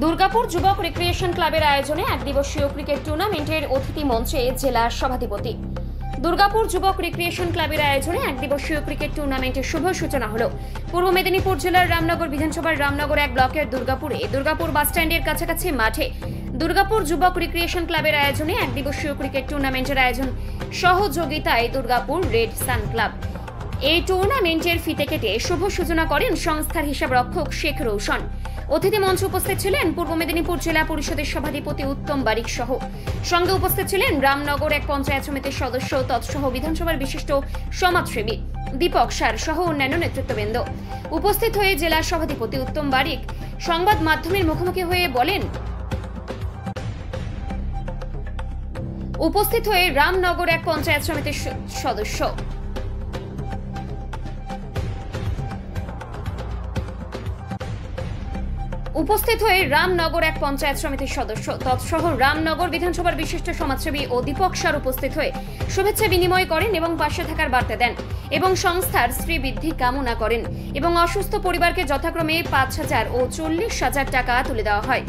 দুর্গাপুর যুবক রিক্রিয়েশন ক্লাবের আয়োজনে এক দিবসীয় ক্রিকেট টুর্নামেন্টের অতিথি মঞ্চে জেলার সভাধিপতি। দুর্গাপুর যুবক রিক্রিয়েশন ক্লাবের আয়োজনে এক দিবসীয় ক্রিকেট টুর্নামেন্টের শুভ সূচনা হলো পূর্ব মেদিনীপুর জেলার রামনগর বিধানসভার রামনগর 1 ব্লকের দুর্গাপুর বাসস্ট্যান্ডের কাছাকাছি মাঠে দুর্গাপুর যুবক রিক্রিয়েশন ক্লাবের আয়োজনে এক দিবসীয় ক্রিকেট টুর্নামেন্টের আয়োজন সহযোগিতায় দুর্গাপুর রেড সান ক্লাব। এই টুর্নামেন্টের ফিতে কেটে শুভ সূচনা করেন সংস্থার হিসাবরক্ষক শেখ রৌশন। অতিথি মঞ্চে উপস্থিত ছিলেন পূর্ব মেদিনীপুর জেলা পরিষদের সভাধিপতি উত্তম বারিক সহ। সঙ্গে উপস্থিত ছিলেন রামনগর 1 পঞ্চায়েত সমিতির সদস্য তৎসহ বিধানসভার বিশিষ্ট সমাজসেবী দীপক সার সহ অন্যান্য নেতৃত্ববৃন্দ। উপস্থিত হয়ে জেলা সভাধিপতি উত্তম বারিক সংবাদ মাধ্যমের মুখোমুখি হয়ে বলেন, উপস্থিত হয়ে রামনগর 1 পঞ্চায়েত সমিতির সদস্য তৎসহ রামনগর বিধানসভার বিশিষ্ট সমাজসেবী ও দীপক সার উপস্থিত হয়ে শুভেচ্ছা বিনিময় করেন এবং পাশে থাকার বার্তা দেন এবং সংস্থার শ্রীবৃদ্ধি কামনা করেন এবং অসুস্থ পরিবারকে যথাক্রমে 5,000 ও 40,000 টাকা তুলে দেওয়া হয়।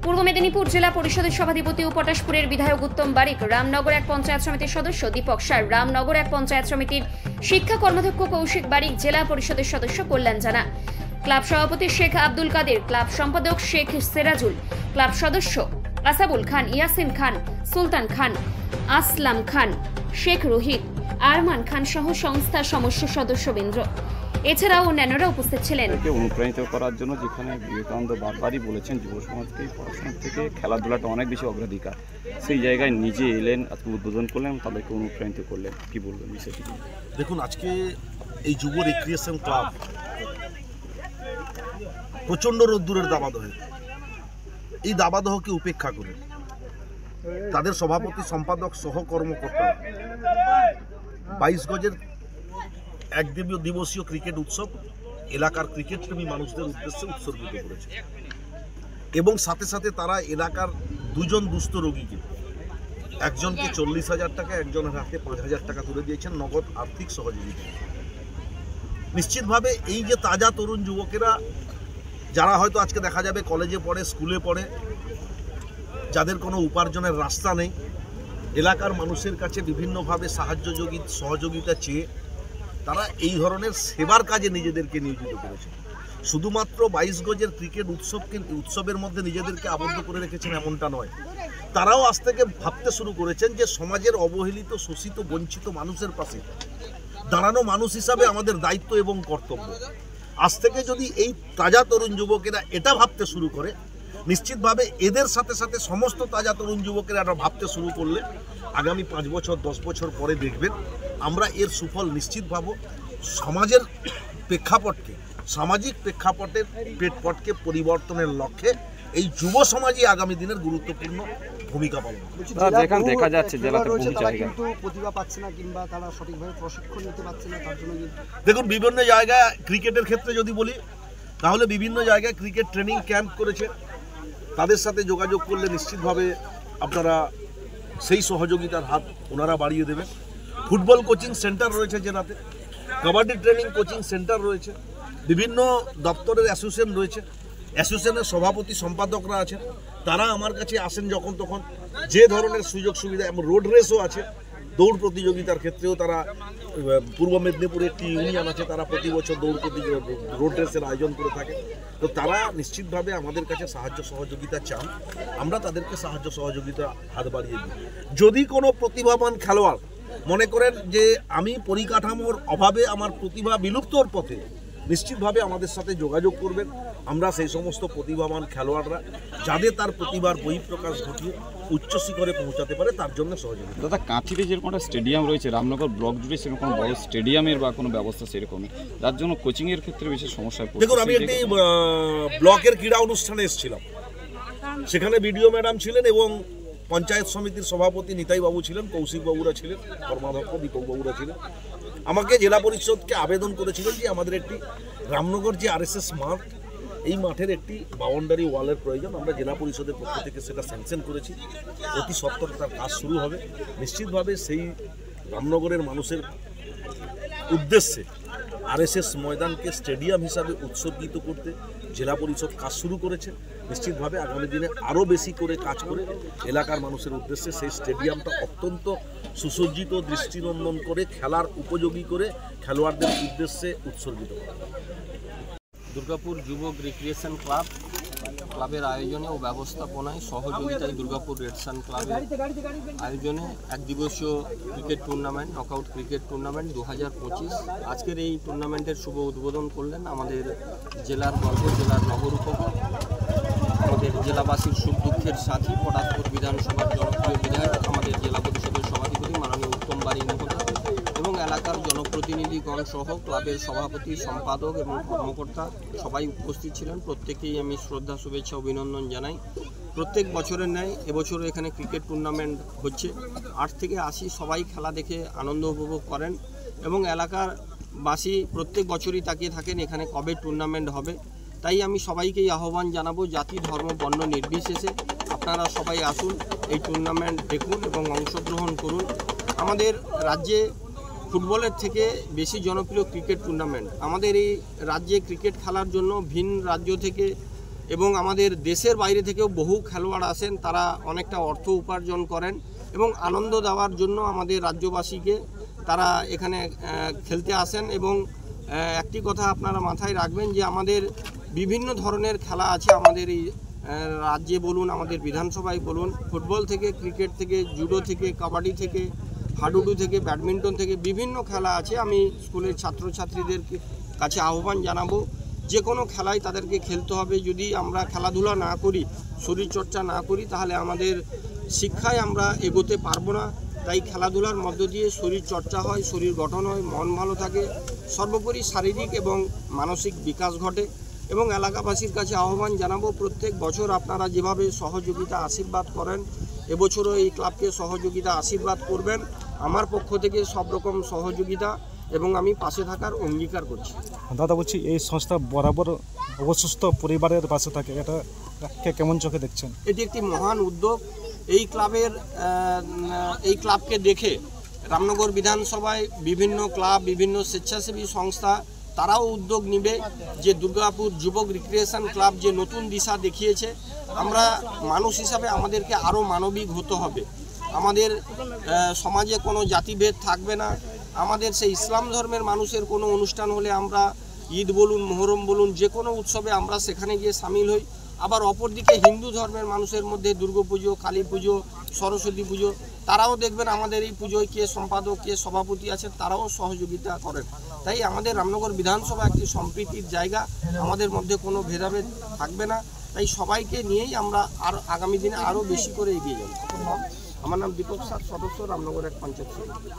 পূর্ব মেদিনীপুর জেলা পরিষদের সভাধিপতি ও পটাশপুরের বিধায়ক উত্তম বারিক, রামনগর 1 পঞ্চায়েত সমিতির সদস্য দীপক সার, রামনগর 1 পঞ্চায়েত সমিতির শিক্ষা কর্মাধ্যক্ষ কৌশিক বারিক, জেলা পরিষদের সদস্য কল্যাণ জানা, ক্লাব সভাপতি শেখ আব্দুল কাদের, ক্লাব সম্পাদক শেখ সেরাজুল, ক্লাব সদস্য আসাবুল খান, ইয়াসিন খান, সুলতান খান, আসলাম খান, শেখ রোহিত, আরমান খান সহ সংস্থার সমস্ত সদস্যবৃন্দ এছাড়াও অন্যান্যরা উপস্থিত ছিলেন। অনুপ্রাণিত করার জন্য যেখানে বিবেকানন্দ বারবারই বলেছেন যুব সমাজকে পড়াশোনা থেকে খেলাধুলাটা অনেক বেশি অগ্রাধিকার, সেই জায়গায় নিজে এলেন, আজকে উদ্বোধন করলেন, তাদেরকে অনুপ্রাণিত করলেন, কি বলবেন বিষয়টি? দেখুন, আজকে এই যুব রিক্রিয়েশন ক্লাব প্রচণ্ড রোদ্দুরের দাবাদহে, এই দাবাদহকে উপেক্ষা করে তাদের সভাপতি সম্পাদক সহ কর্মকর্তা 22 গজের এক দিবসীয় ক্রিকেট উৎসব এলাকার ক্রিকেট প্রেমী মানুষদের উদ্দেশ্যে উৎসর্গিত করেছে এবং সাথে সাথে তারা এলাকার 2 জন দুস্থ রোগীকে, একজনকে 40,000 টাকা, একজনের হাতে 5,000 টাকা তুলে দিয়েছেন নগদ আর্থিক সহযোগিতা। নিশ্চিতভাবে এই যে তাজা তরুণ যুবকেরা যারা হয়তো আজকে দেখা যাবে কলেজে পড়ে, স্কুলে পড়ে, যাদের কোনো উপার্জনের রাস্তা নেই, এলাকার মানুষের কাছে বিভিন্নভাবে সহযোগিতা চেয়ে তারা এই ধরনের সেবার কাজে নিজেদেরকে নিয়োজিত করেছে। শুধুমাত্র 22 গজের ক্রিকেট উৎসবের মধ্যে নিজেদেরকে আবদ্ধ করে রেখেছেন এমনটা নয়, তারাও আজ থেকে ভাবতে শুরু করেছেন যে সমাজের অবহেলিত, শোষিত, বঞ্চিত মানুষের পাশে দাঁড়ানো মানুষ হিসাবে আমাদের দায়িত্ব এবং কর্তব্য। আজ থেকে যদি এই তাজা তরুণ যুবকেরা এটা ভাবতে শুরু করে, নিশ্চিতভাবে এদের সাথে সাথে সমস্ত তাজা তরুণ যুবকেরা এটা ভাবতে শুরু করলে আগামী 5 বছর 10 বছর পরে দেখবেন আমরা এর সুফল নিশ্চিত পাবো। সমাজের প্রেক্ষাপটকে, সামাজিক প্রেক্ষাপটের পেটপটকে পরিবর্তনের লক্ষ্যে এই যুব সমাজই আগামী দিনের গুরুত্বপূর্ণ ভূমিকা পালন করছে। যেখানে দেখা যাচ্ছে জেলাতে বহু জায়গায় কিন্তু প্রতিভা পাচ্ছে না কিংবা তারা সঠিকভাবে প্রশিক্ষণ নিতে পারছে না, তার জন্য দেখুন, বিভিন্ন জায়গায় ক্রিকেটের ক্ষেত্রে যদি বলি তাহলে বিভিন্ন জায়গায় ক্রিকেট ট্রেনিং ক্যাম্প করেছে, তাদের সাথে যোগাযোগ করলে নিশ্চিতভাবে আপনারা সেই সহযোগিতার হাত ওনারা বাড়িয়ে দেবেন। ফুটবল কোচিং সেন্টার রয়েছে জেলাতে, কাবাডি ট্রেনিং কোচিং সেন্টার রয়েছে, বিভিন্ন দপ্তরের অ্যাসোসিয়েশন রয়েছে, অ্যাসোসিয়েশনের সভাপতি সম্পাদকরা আছেন, তারা আমার কাছে আসেন যখন তখন যে ধরনের সুযোগ সুবিধা, এবং রোড রেসও আছে, দৌড় প্রতিযোগিতার ক্ষেত্রেও তারা, পূর্ব মেদিনীপুরে একটি ইউনিয়ন আছে, তারা প্রতি বছর রোড রেসের আয়োজন করে থাকে। তো তারা নিশ্চিতভাবে আমাদের কাছে সাহায্য সহযোগিতা চান, আমরা তাদেরকে সাহায্য সহযোগিতা হাত বাড়িয়ে দিই। যদি কোনো প্রতিভাবান খেলোয়াড় মনে করেন যে আমি পরিকাঠামোর অভাবে আমার প্রতিভা বিলুপ্তর পথে, নিশ্চিতভাবে আমাদের সাথে যোগাযোগ করবেন। আমরা সেই সমস্ত প্রতিভাবান খেলোয়াড়রা যাদের তার প্রতিভার বহিঃপ্রকাশ ঘটিয়ে উচ্চ শিখরে পৌঁছাতে পারে তার জন্য সহযোগিতা। দাদা, কাঁথিতে যেরকম একটা স্টেডিয়াম রয়েছে, রামনগর ব্লক জুড়ে সেরকম কোনো বড় স্টেডিয়ামের বা কোনো ব্যবস্থা সেরকমই, যার জন্য কোচিংয়ের ক্ষেত্রে বিশেষ সমস্যায় পড়ছে। দেখুন, আমি একটি ব্লকের ক্রীড়া অনুষ্ঠানে এসেছিলাম, সেখানে বিডিও ম্যাডাম ছিলেন এবং পঞ্চায়েত সমিতির সভাপতি নিতাই বাবু ছিলেন, কৌশিক বাবুরা ছিলেন, কর্মাধ্যক্ষ দীপক বাবুরা ছিলেন। আমাকে জেলা পরিষদকে আবেদন করেছিলেন যে আমাদের একটি রামনগর যে RSS মাঠ, এই মাঠের একটি বাউন্ডারি ওয়ালের প্রয়োজন। আমরা জেলা পরিষদের পক্ষ থেকে সেটা স্যাংশন করেছি, অতি সত্বর তার কাজ শুরু হবে। নিশ্চিতভাবে সেই রামনগরের মানুষের উদ্দেশ্যে আরএসএস ময়দানকে স্টেডিয়াম হিসাবে উৎসর্গিত করতে জেলা পরিষদ কাজ শুরু করেছে। নিশ্চিতভাবে আগামী দিনে আরও বেশি করে কাজ করে এলাকার মানুষের উদ্দেশ্যে সেই স্টেডিয়ামটা অত্যন্ত সুসজ্জিত, দৃষ্টিনন্দন করে খেলার উপযোগী করে খেলোয়াড়দের উদ্দেশ্যে উৎসর্গিত করা। দুর্গাপুর যুবক রিক্রিয়েশন ক্লাবের আয়োজনে ও ব্যবস্থাপনায় সহযোগিতায় দুর্গাপুর রেড সান ক্লাবের আয়োজনে এক দিবসীয় cricket tournament, knockout cricket tournament 2025। আজকের এই টুর্নামেন্টের শুভ উদ্বোধন করলেন আমাদের জেলার গর্ব, জেলার নবরূপক, আমাদের জেলাবাসীর সুখ দুঃখের সাথী, পটাশপুর বিধানসভার জনপ্রিয় বিধায়ক, আমাদের জেলা পরিষদের সভাধিপতি মাননীয় উত্তম বাড়ি মহোদয় এবং এলাকার জনপ্রতিনিধিগণ সহ ক্লাবের সভাপতি, সম্পাদক এবং কর্মকর্তা সবাই উপস্থিত ছিলেন। প্রত্যেকেই আমি শ্রদ্ধা, শুভেচ্ছা, অভিনন্দন জানাই। প্রত্যেক বছরের ন্যায় এবছরও এখানে ক্রিকেট টুর্নামেন্ট হচ্ছে। 8 থেকে 80 সবাই খেলা দেখে আনন্দ উপভোগ করেন এবং এলাকার বাসী প্রত্যেক বছরই তাকিয়ে থাকেন এখানে কবে টুর্নামেন্ট হবে। তাই আমি সবাইকেই আহ্বান জানাবো, জাতি, ধর্ম, বর্ণ নির্বিশেষে আপনারা সবাই আসুন, এই টুর্নামেন্ট দেখুন এবং অংশগ্রহণ করুন। আমাদের রাজ্যে ফুটবলের থেকে বেশি জনপ্রিয় ক্রিকেট টুর্নামেন্ট। আমাদের এই রাজ্যে ক্রিকেট খেলার জন্য ভিন রাজ্য থেকে এবং আমাদের দেশের বাইরে থেকেও বহু খেলোয়াড় আসেন। তারা অনেকটা অর্থ উপার্জন করেন এবং আনন্দ দেওয়ার জন্য আমাদের রাজ্যবাসীকে তারা এখানে খেলতে আসেন। এবং একটি কথা আপনারা মাথায় রাখবেন যে আমাদের বিভিন্ন ধরনের খেলা আছে আমাদের এই রাজ্যে বলুন, আমাদের বিধানসভায় বলুন, ফুটবল থেকে, ক্রিকেট থেকে, জুডো থেকে, কাবাডি থেকে, হাডুডু থেকে, ব্যাডমিন্টন থেকে বিভিন্ন খেলা আছে। আমি স্কুলের ছাত্রছাত্রীদের কাছে আহ্বান জানাবো, যে কোনো খেলায় তাদেরকে খেলতে হবে। যদি আমরা খেলাধুলা না করি, শরীরচর্চা না করি, তাহলে আমাদের শিক্ষায় আমরা এগোতে পারবো না। তাই খেলাধুলার মধ্য দিয়ে শরীর চর্চা হয়, শরীর গঠন হয়, মন ভালো থাকে, সর্বোপরি শারীরিক এবং মানসিক বিকাশ ঘটে। এবং এলাকাবাসীর কাছে আহ্বান জানাবো, প্রত্যেক বছর আপনারা যেভাবে সহযোগিতা আশীর্বাদ করেন, এবছরও এই ক্লাবকে সহযোগিতা আশীর্বাদ করবেন। আমার পক্ষ থেকে সব রকম সহযোগিতা এবং আমি পাশে থাকার অঙ্গীকার করছি। দাদা, বলছি এই সংস্থা বরাবর অবশিষ্ট পরিবারের পাশে থাকে, এটা কেমন চোখে দেখছেন? এটি একটি মহান উদ্যোগ। এই ক্লাবকে দেখে রামনগর বিধানসভায় বিভিন্ন ক্লাব, বিভিন্ন স্বেচ্ছাসেবী সংস্থা তারাও উদ্যোগ নেবে যে দুর্গাপুর যুবক রিক্রিয়েশন ক্লাব যে নতুন দিশা দেখিয়েছে। আমরা মানুষ হিসাবে আমাদেরকে আরও মানবিক হতে হবে। আমাদের সমাজে কোনো জাতিভেদ থাকবে না। আমাদের সেই ইসলাম ধর্মের মানুষের কোনো অনুষ্ঠান হলে আমরা ঈদ বলুন, মোহরম বলুন, যে কোনো উৎসবে আমরা সেখানে গিয়ে সামিল হই। আবার অপরদিকে হিন্দু ধর্মের মানুষের মধ্যে দুর্গাপুজো, কালী পুজো, সরস্বতী পুজো, তারাও দেখবেন আমাদের এই পুজোয় কে সম্পাদক, কে সভাপতি আছে, তারাও সহযোগিতা করেন। তাই আমাদের রামনগর বিধানসভা একটি সম্প্রীতির জায়গা, আমাদের মধ্যে কোনো ভেদাভেদ থাকবে না। তাই সবাইকে নিয়েই আমরা আর আগামী দিনে আরও বেশি করে এগিয়ে যাব। আমার নাম দীপক সার, সদস্য, রামনগর 1 পঞ্চায়েত সমিতি।